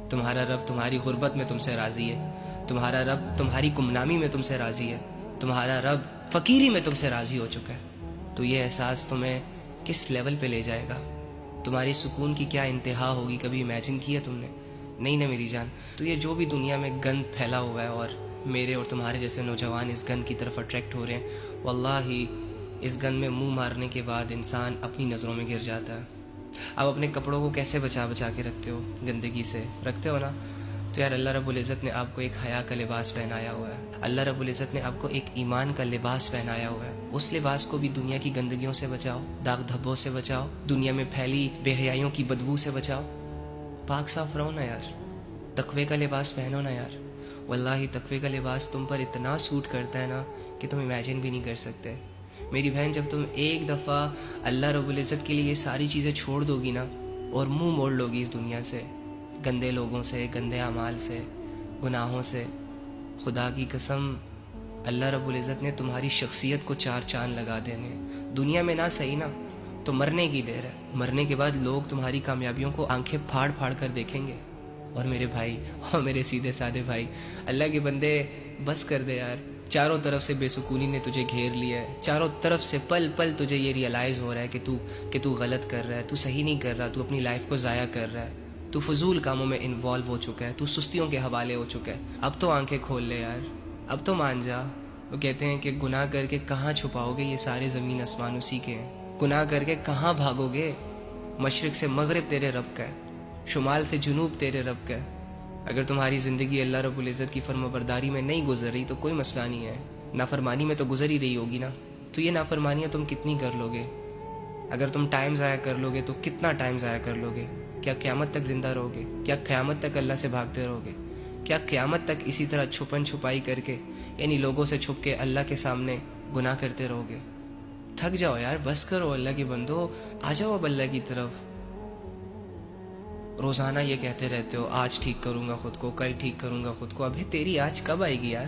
تمہارا رب تمہاری غربت میں تم سے راضی ہے، تمہارا رب تمہاری گمنامی میں تم سے راضی ہے، تمہارا رب فقیری میں تم سے راضی ہو چکا ہے۔ تو یہ احساس تمہیں کس لیول پہ لے جائے گا، تمہاری سکون کی کیا انتہا ہوگی، کبھی امیجن کیا تم نے؟ نہیں نا میری جان۔ تو یہ جو بھی دنیا میں گند پھیلا ہوا ہے اور میرے اور تمہارے جیسے نوجوان اس گند کی طرف اٹریکٹ ہو رہے ہیں، واللہ اس گند میں منہ مارنے کے بعد انسان اپنی نظروں میں گر جاتا ہے۔ آپ اپنے کپڑوں کو کیسے بچا بچا کے رکھتے ہو؟ گندگی سے رکھتے ہو نا؟ تو یار اللہ رب العزت نے آپ کو ایک حیا کا لباس پہنایا ہوا ہے، اللہ رب العزت نے آپ کو ایک ایمان کا لباس پہنایا ہوا ہے۔ اس لباس کو بھی دنیا کی گندگیوں سے بچاؤ، داغ دھبوں سے بچاؤ، دنیا میں پھیلی بے حیائیوں کی بدبو سے بچاؤ، پاک صاف رہو نا یار، تقوی کا لباس پہنو نا یار۔ واللہ تقوی کا لباس تم پر اتنا سوٹ کرتا ہے نا کہ تم امیجن بھی نہیں کر سکتے۔ میری بہن، جب تم ایک دفعہ اللہ رب العزت کے لیے یہ ساری چیزیں چھوڑ دو گی نا اور منہ موڑ لو گی اس دنیا سے، گندے لوگوں سے، گندے اعمال سے، گناہوں سے، خدا کی قسم اللہ رب العزت نے تمہاری شخصیت کو چار چاند لگا دینے۔ دنیا میں نہ صحیح نا تو مرنے کی دیر ہے، مرنے کے بعد لوگ تمہاری کامیابیوں کو آنکھیں پھاڑ پھاڑ کر دیکھیں گے۔ اور میرے بھائی اور میرے سیدھے سادے بھائی، اللہ کے بندے بس کر دے یار، چاروں طرف سے بے سکونی نے تجھے گھیر لیا ہے، چاروں طرف سے پل پل تجھے یہ ریئلائز ہو رہا ہے کہ تو غلط کر رہا ہے، تو صحیح نہیں کر رہا، تو اپنی لائف کو ضائع کر رہا ہے، تو فضول کاموں میں انوالو ہو چکا ہے، تو سستیوں کے حوالے ہو چکا ہے۔ اب تو آنکھیں کھول لے یار، اب تو مان جا۔ وہ کہتے ہیں کہ گناہ کر کے کہاں چھپاؤ گے، یہ سارے زمین آسمان اسی کے ہیں۔ گناہ کر کے کہاں بھاگو گے، مشرق سے مغرب تیرے رب کا ہے، شمال سے جنوب تیرے رب کا ہے۔ اگر تمہاری زندگی اللہ رب العزت کی فرمانبرداری میں نہیں گزر رہی تو کوئی مسئلہ نہیں ہے، نافرمانی میں تو گزر ہی رہی ہوگی نا۔ تو یہ نافرمانیاں تم کتنی کر لو گے؟ اگر تم ٹائم ضائع کر لو گے تو کتنا ٹائم ضائع کر لو گے؟ کیا قیامت تک زندہ رہو گے؟ کیا قیامت تک اللہ سے بھاگتے رہو گے؟ کیا قیامت تک اسی طرح چھپن چھپائی کر کے، یعنی لوگوں سے چھپ کے اللہ کے سامنے گناہ کرتے رہو گے؟ تھک جاؤ یار، بس کرو اللہ کے بندو، آ جاؤ اب اللہ کی طرف۔ روزانہ یہ کہتے رہتے ہو آج ٹھیک کروں گا خود کو، کل ٹھیک کروں گا خود کو، ابھی تیری آج کب آئے گی یار؟